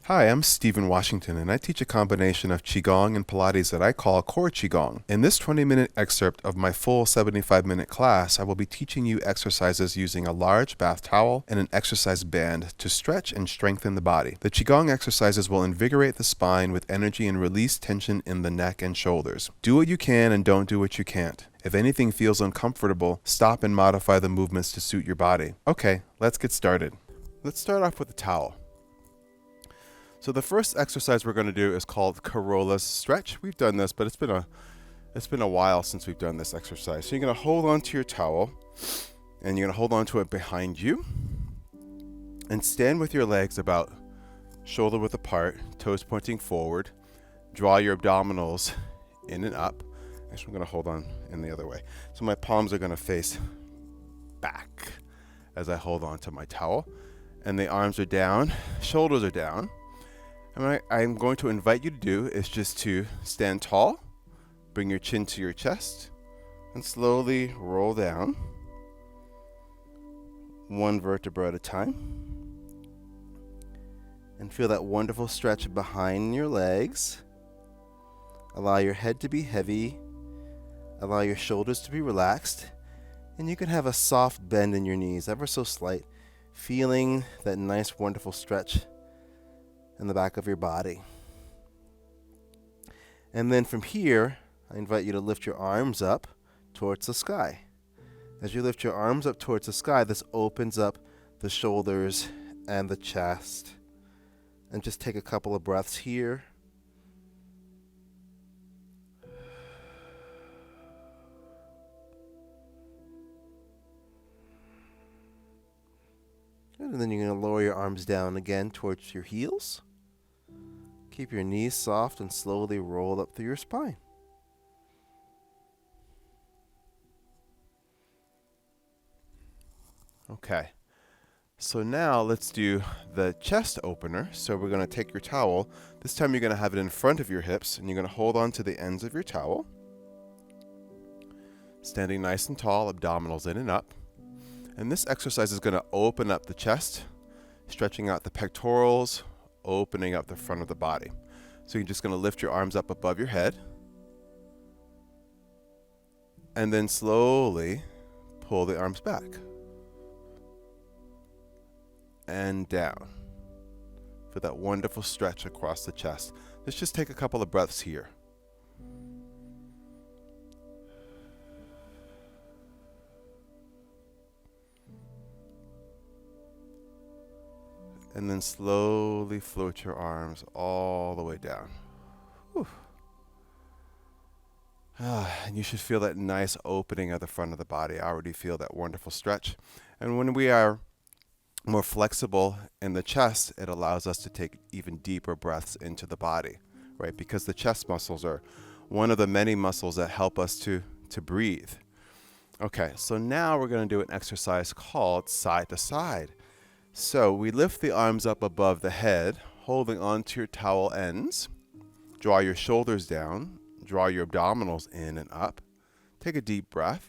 Hi, I'm Stephen Washington, and I teach a combination of Qigong and Pilates that I call Core Qigong. In this 20-minute excerpt of my full 75-minute class, I will be teaching you exercises using a large bath towel and an exercise band to stretch and strengthen the body. The Qigong exercises will invigorate the spine with energy and release tension in the neck and shoulders. Do what you can and don't do what you can't. If anything feels uncomfortable, stop and modify the movements to suit your body. Okay, let's get started. Let's start off with the towel. So the first exercise we're going to do is called Corolla Stretch. We've done this, but it's been a while since we've done this exercise. So you're going to hold on to your towel, and you're going to hold on to it behind you, and stand with your legs about shoulder width apart, toes pointing forward. Draw your abdominals in and up. Actually, I'm going to hold on in the other way. So my palms are going to face back as I hold on to my towel, and the arms are down, shoulders are down. And what I'm going to invite you to do is just to stand tall, bring your chin to your chest, and slowly roll down, one vertebra at a time. And feel that wonderful stretch behind your legs. Allow your head to be heavy, allow your shoulders to be relaxed, and you can have a soft bend in your knees, ever so slight, feeling that nice, wonderful stretch in the back of your body. And then from here, I invite you to lift your arms up towards the sky. As you lift your arms up towards the sky, this opens up the shoulders and the chest. And just take a couple of breaths here. And then you're going to lower your arms down again towards your heels. Keep your knees soft and slowly roll up through your spine. Okay, so now let's do the chest opener. So we're going to take your towel. This time you're going to have it in front of your hips, and you're going to hold on to the ends of your towel. Standing nice and tall, abdominals in and up. And this exercise is going to open up the chest, stretching out the pectorals, opening up the front of the body. So you're just going to lift your arms up above your head, and then slowly pull the arms back and down for that wonderful stretch across the chest. Let's just take a couple of breaths here. And then slowly float your arms all the way down. And you should feel that nice opening of the front of the body. I already feel that wonderful stretch. And when we are more flexible in the chest, it allows us to take even deeper breaths into the body, right? Because the chest muscles are one of the many muscles that help us to breathe. Okay, so now we're going to do an exercise called side to side. So we lift the arms up above the head, holding onto your towel ends. Draw your shoulders down. Draw your abdominals in and up. Take a deep breath.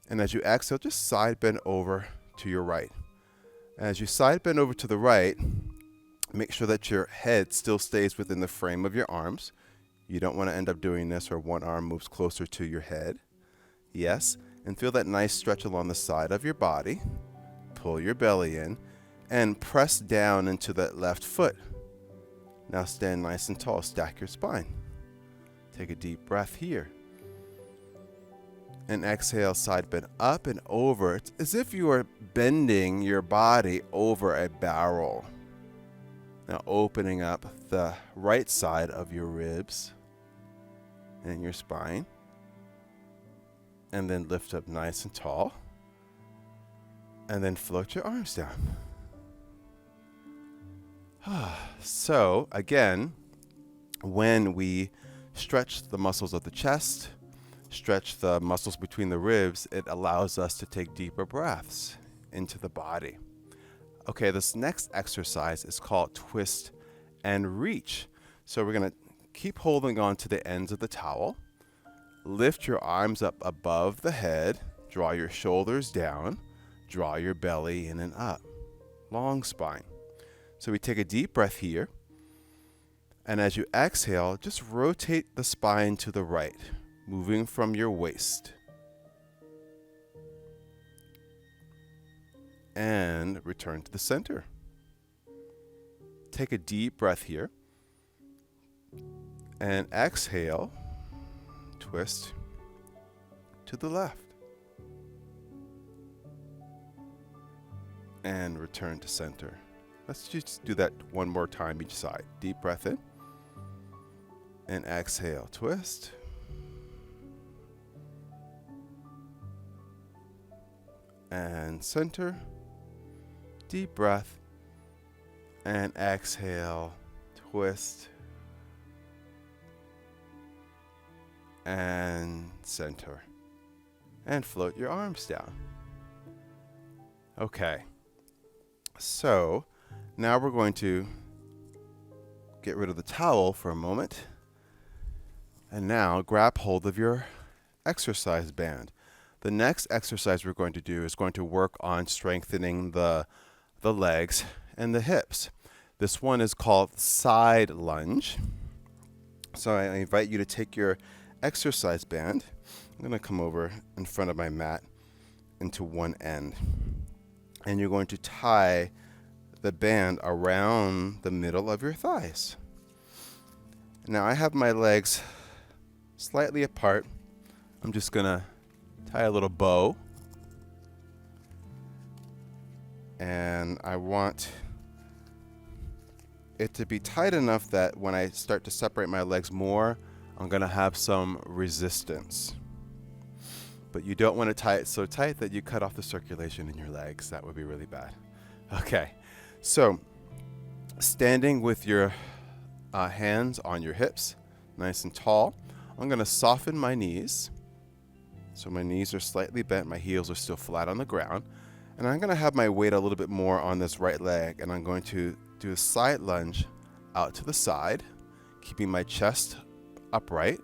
And as you exhale, just side bend over to your right. As you side bend over to the right, make sure that your head still stays within the frame of your arms. You don't want to end up doing this where one arm moves closer to your head. Yes, and feel that nice stretch along the side of your body. Pull your belly in and press down into that left foot. Now stand nice and tall. Stack your spine. Take a deep breath here. And exhale, side bend up and over. It's as if you are bending your body over a barrel. Now opening up the right side of your ribs and your spine. And then lift up nice and tall. And then float your arms down. So again, when we stretch the muscles of the chest, stretch the muscles between the ribs, it allows us to take deeper breaths into the body. Okay, this next exercise is called twist and reach. So we're going to keep holding on to the ends of the towel. Lift your arms up above the head. Draw your shoulders down. Draw your belly in and up. Long spine. So we take a deep breath here. And as you exhale, just rotate the spine to the right, moving from your waist. And return to the center. Take a deep breath here. And exhale, twist to the left. And return to center. Let's just do that one more time each side. Deep breath in. And exhale, twist. And center. Deep breath. And exhale, twist. And center. And float your arms down. Okay. So now we're going to get rid of the towel for a moment. And now grab hold of your exercise band. The next exercise we're going to do is going to work on strengthening the legs and the hips. This one is called side lunge. So I invite you to take your exercise band. I'm going to come over in front of my mat into one end. And you're going to tie the band around the middle of your thighs. Now I have my legs slightly apart. I'm just going to tie a little bow. And I want it to be tight enough that when I start to separate my legs more, I'm going to have some resistance. But you don't want to tie it so tight that you cut off the circulation in your legs. That would be really bad. Okay, so standing with your hands on your hips, nice and tall, I'm going to soften my knees. So my knees are slightly bent, my heels are still flat on the ground. And I'm going to have my weight a little bit more on this right leg, and I'm going to do a side lunge out to the side, keeping my chest upright.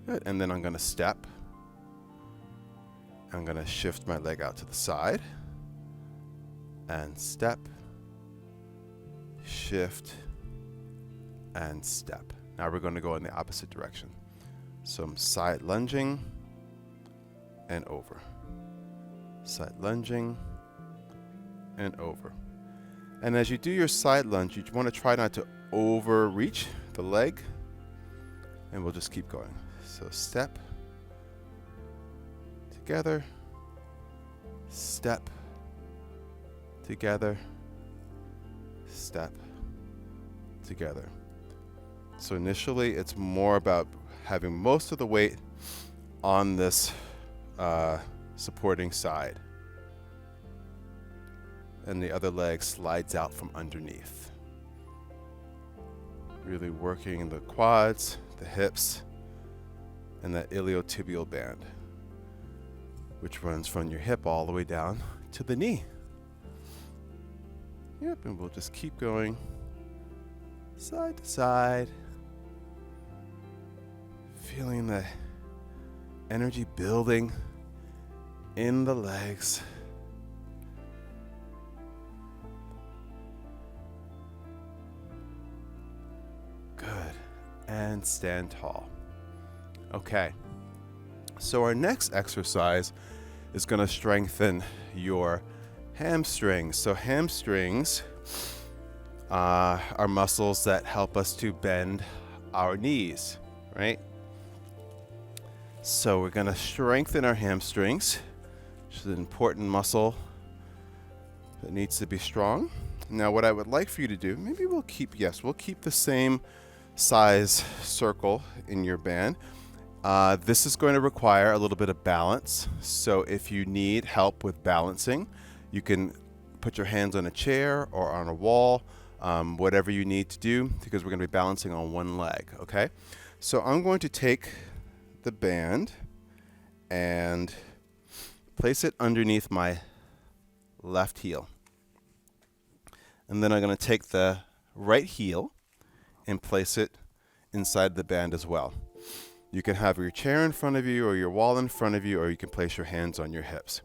Good. And then I'm going to step. I'm going to shift my leg out to the side and step, shift, and step. Now we're going to go in the opposite direction. So I'm side lunging and over. Side lunging and over. And as you do your side lunge, you want to try not to overreach the leg. And we'll just keep going. So step, together, step, together, step, together. So initially, it's more about having most of the weight on this supporting side. And the other leg slides out from underneath. Really working the quads, the hips, and that iliotibial band, which runs from your hip all the way down to the knee. Yep, and we'll just keep going side to side, feeling the energy building in the legs. Good. And stand tall. Okay. So our next exercise is going to strengthen your hamstrings. So hamstrings are muscles that help us to bend our knees, right? So we're going to strengthen our hamstrings, which is an important muscle that needs to be strong. Now what I would like for you to do, maybe we'll keep the same size circle in your band. This is going to require a little bit of balance. So if you need help with balancing, you can put your hands on a chair or on a wall, whatever you need to do, because we're going to be balancing on one leg, okay? So I'm going to take the band and place it underneath my left heel. And then I'm going to take the right heel and place it inside the band as well. You can have your chair in front of you or your wall in front of you, or you can place your hands on your hips.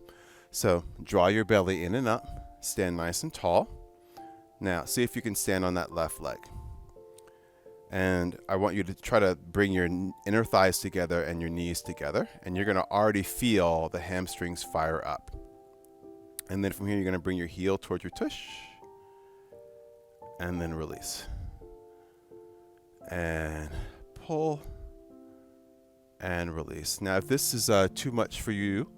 So draw your belly in and up, stand nice and tall, Now, see if you can stand on that left leg. And I want you to try to bring your inner thighs together and your knees together. And you're going to already feel the hamstrings fire up. And then from here, you're going to bring your heel towards your tush. And then release. And pull. And release. Now, if this is too much for you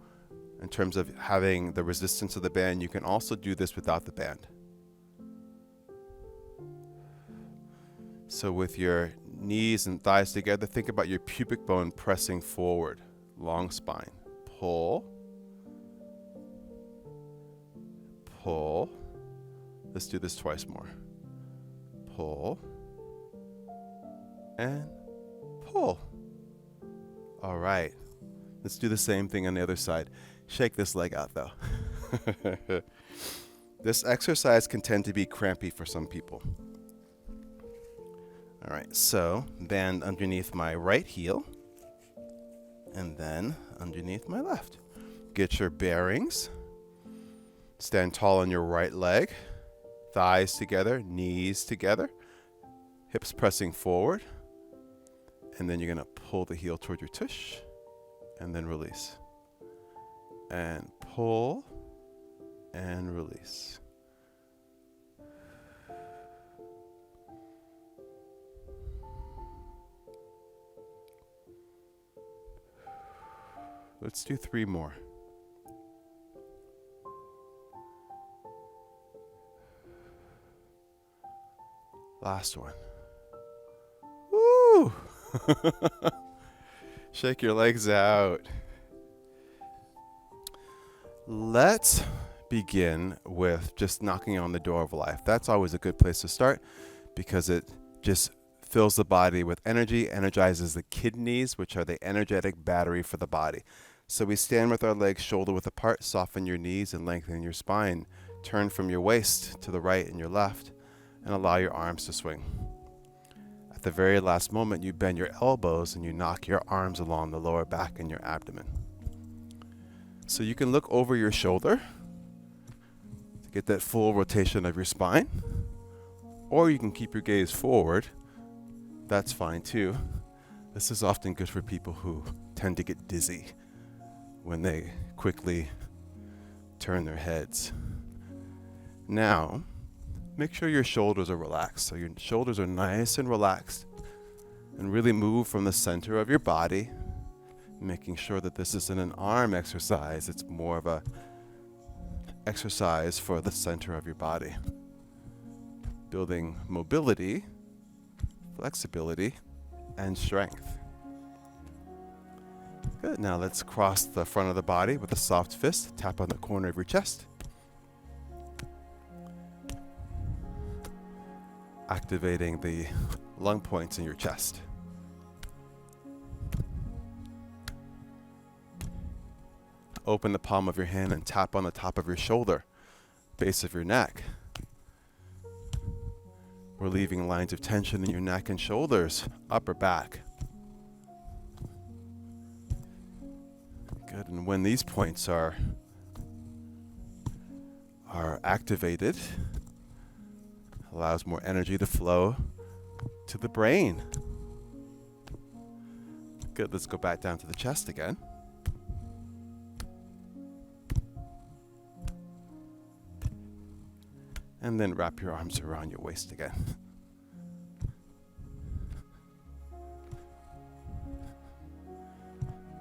in terms of having the resistance of the band, you can also do this without the band. So with your knees and thighs together, think about your pubic bone pressing forward. Long spine. Pull. Pull. Let's do this twice more. Pull. And pull. All right. Let's do the same thing on the other side. Shake this leg out though. This exercise can tend to be crampy for some people. All right, so band underneath my right heel and then underneath my left. Get your bearings. Stand tall on your right leg. Thighs together, knees together. Hips pressing forward. And then you're going to pull the heel toward your tush and then release. And pull and release. Let's do 3 more. Last one. Woo! Shake your legs out. Let's begin with just knocking on the door of life. That's always a good place to start because it just fills the body with energy, energizes the kidneys, which are the energetic battery for the body. So we stand with our legs shoulder width apart, soften your knees and lengthen your spine. Turn from your waist to the right and your left and allow your arms to swing. At the very last moment, you bend your elbows and you knock your arms along the lower back and your abdomen. So you can look over your shoulder to get that full rotation of your spine, or you can keep your gaze forward. That's fine too. This is often good for people who tend to get dizzy when they quickly turn their heads. Now, make sure your shoulders are relaxed. So your shoulders are nice and relaxed. And really move from the center of your body, making sure that this isn't an arm exercise. It's more of a exercise for the center of your body. Building mobility, flexibility, and strength. Good. Now let's cross the front of the body with a soft fist. Tap on the corner of your chest. Activating the lung points in your chest. Open the palm of your hand and tap on the top of your shoulder, base of your neck. Relieving lines of tension in your neck and shoulders, upper back. Good. And when these points are activated, allows more energy to flow to the brain. Good. Let's go back down to the chest again. And then wrap your arms around your waist again.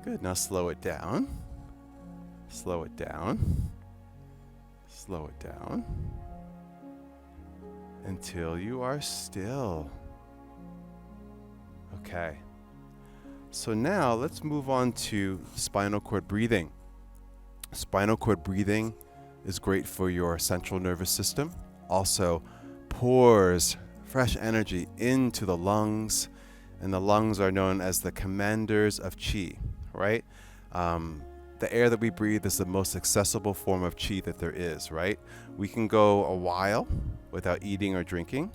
Good. Now slow it down. Slow it down. Slow it down. Until you are still. Okay. So now let's move on to spinal cord breathing. Spinal cord breathing is great for your central nervous system. Also pours fresh energy into the lungs, and the lungs are known as the commanders of qi, right? The air that we breathe is the most accessible form of qi that there is, right? We can go a while without eating or drinking,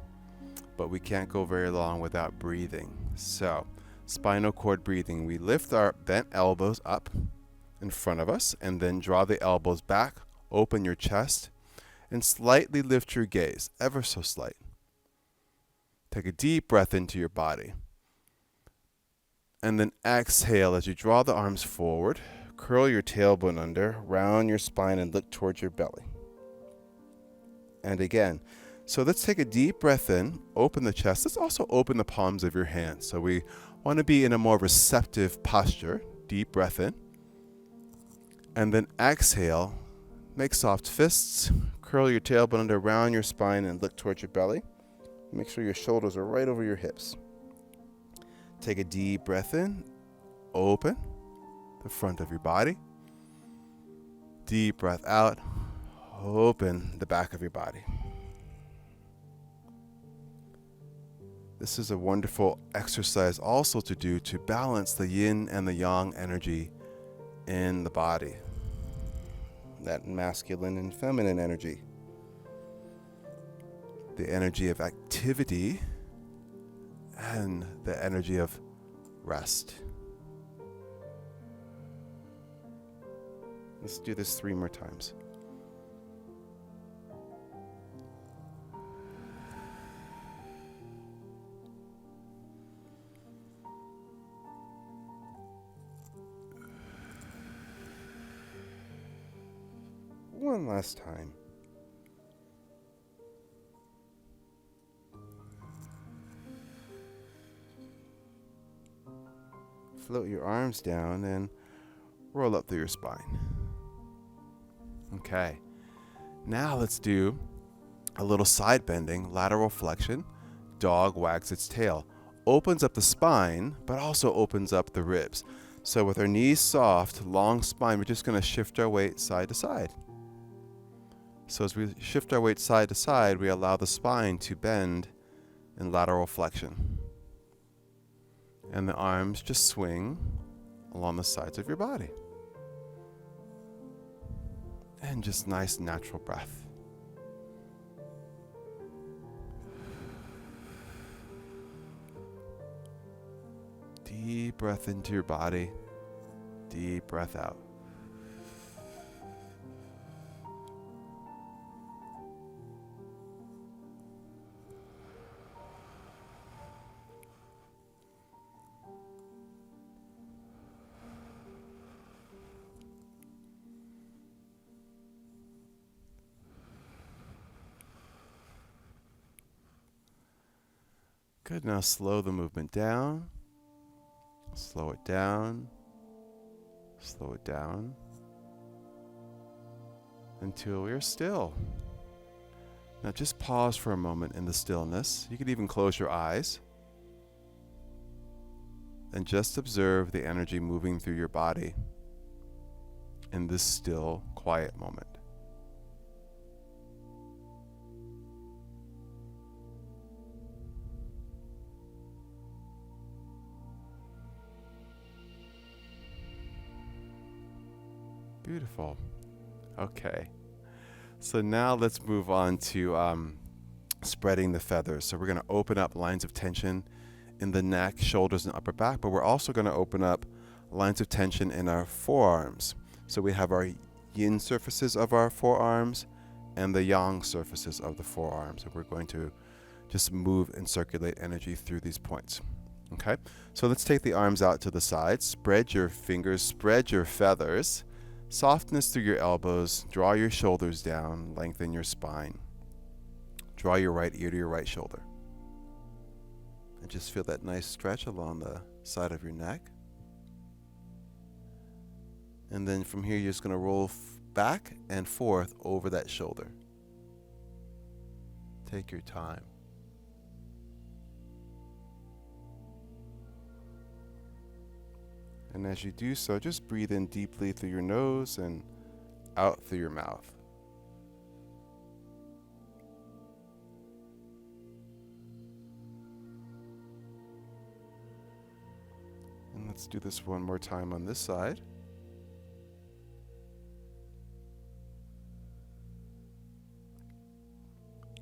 but we can't go very long without breathing. So, spinal cord breathing, we lift our bent elbows up in front of us and then draw the elbows back, open your chest, and slightly lift your gaze, ever so slight. Take a deep breath into your body. And then exhale as you draw the arms forward. Curl your tailbone under, round your spine, and look towards your belly. And again. So let's take a deep breath in, open the chest. Let's also open the palms of your hands. So we want to be in a more receptive posture. Deep breath in. And then exhale. Make soft fists. Curl your tailbone under, round your spine, and look towards your belly. Make sure your shoulders are right over your hips. Take a deep breath in. Open the front of your body. Deep breath out. Open the back of your body. This is a wonderful exercise also to do to balance the yin and the yang energy in the body. That masculine and feminine energy. The energy of activity and the energy of rest. Let's do this 3 more times. One last time. Float your arms down and roll up through your spine. Okay. Now let's do a little side bending, lateral flexion. Dog wags its tail. Opens up the spine, but also opens up the ribs. So with our knees soft, long spine, we're just going to shift our weight side to side. So as we shift our weight side to side, we allow the spine to bend in lateral flexion. And the arms just swing along the sides of your body. And just nice natural breath. Deep breath into your body. Deep breath out. Good. Now slow the movement down. Slow it down. Slow it down. Until we're still. Now just pause for a moment in the stillness. You could even close your eyes. And just observe the energy moving through your body in this still, quiet moment. Beautiful. Okay. So now let's move on to spreading the feathers. So we're going to open up lines of tension in the neck, shoulders, and upper back, but we're also going to open up lines of tension in our forearms. So we have our yin surfaces of our forearms and the yang surfaces of the forearms. And we're going to just move and circulate energy through these points. Okay? So let's take the arms out to the side. Spread your fingers, spread your feathers. Softness through your elbows. Draw your shoulders down. Lengthen your spine. Draw your right ear to your right shoulder. And just feel that nice stretch along the side of your neck. And then from here, you're just going to roll back and forth over that shoulder. Take your time. And as you do so, just breathe in deeply through your nose and out through your mouth. And let's do this one more time on this side.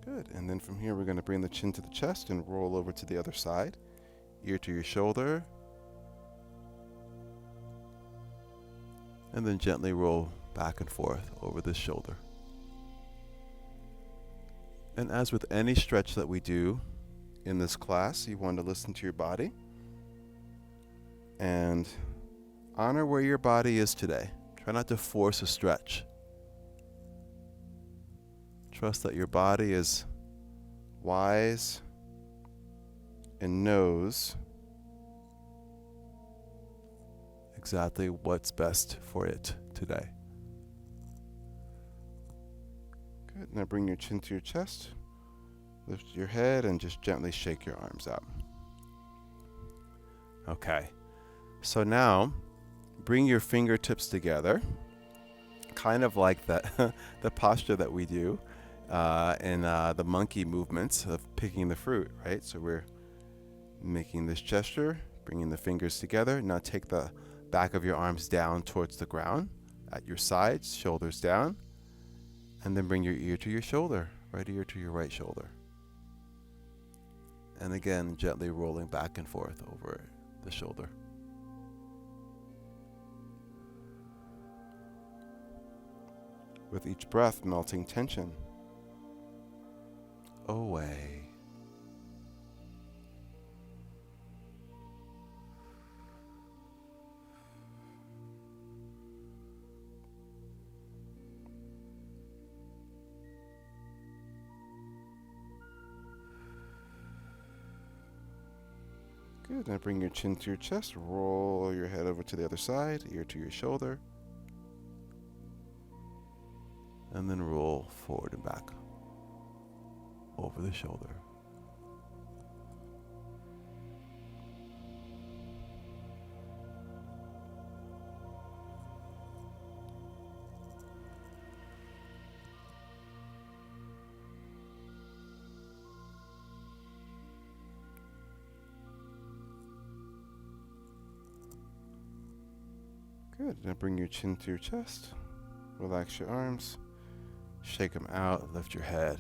Good. And then from here, we're going to bring the chin to the chest and roll over to the other side. Ear to your shoulder. And then gently roll back and forth over this shoulder. And as with any stretch that we do in this class, you want to listen to your body and honor where your body is today. Try not to force a stretch. Trust that your body is wise and knows exactly what's best for it today. Good. Now bring your chin to your chest. Lift your head and just gently shake your arms out. Okay. So now bring your fingertips together, kind of like that the posture that we do in the monkey movements of picking the fruit, right? So we're making this gesture, bringing the fingers together. Now take the back of your arms down towards the ground at your sides, shoulders down, and then bring your ear to your shoulder, right ear to your right shoulder. And again, gently rolling back and forth over the shoulder. With each breath, melting tension away. Good. Now bring your chin to your chest. Roll your head over to the other side, ear to your shoulder. And then roll forward and back over the shoulder. Good. Now bring your chin to your chest. Relax your arms. Shake them out. Lift your head.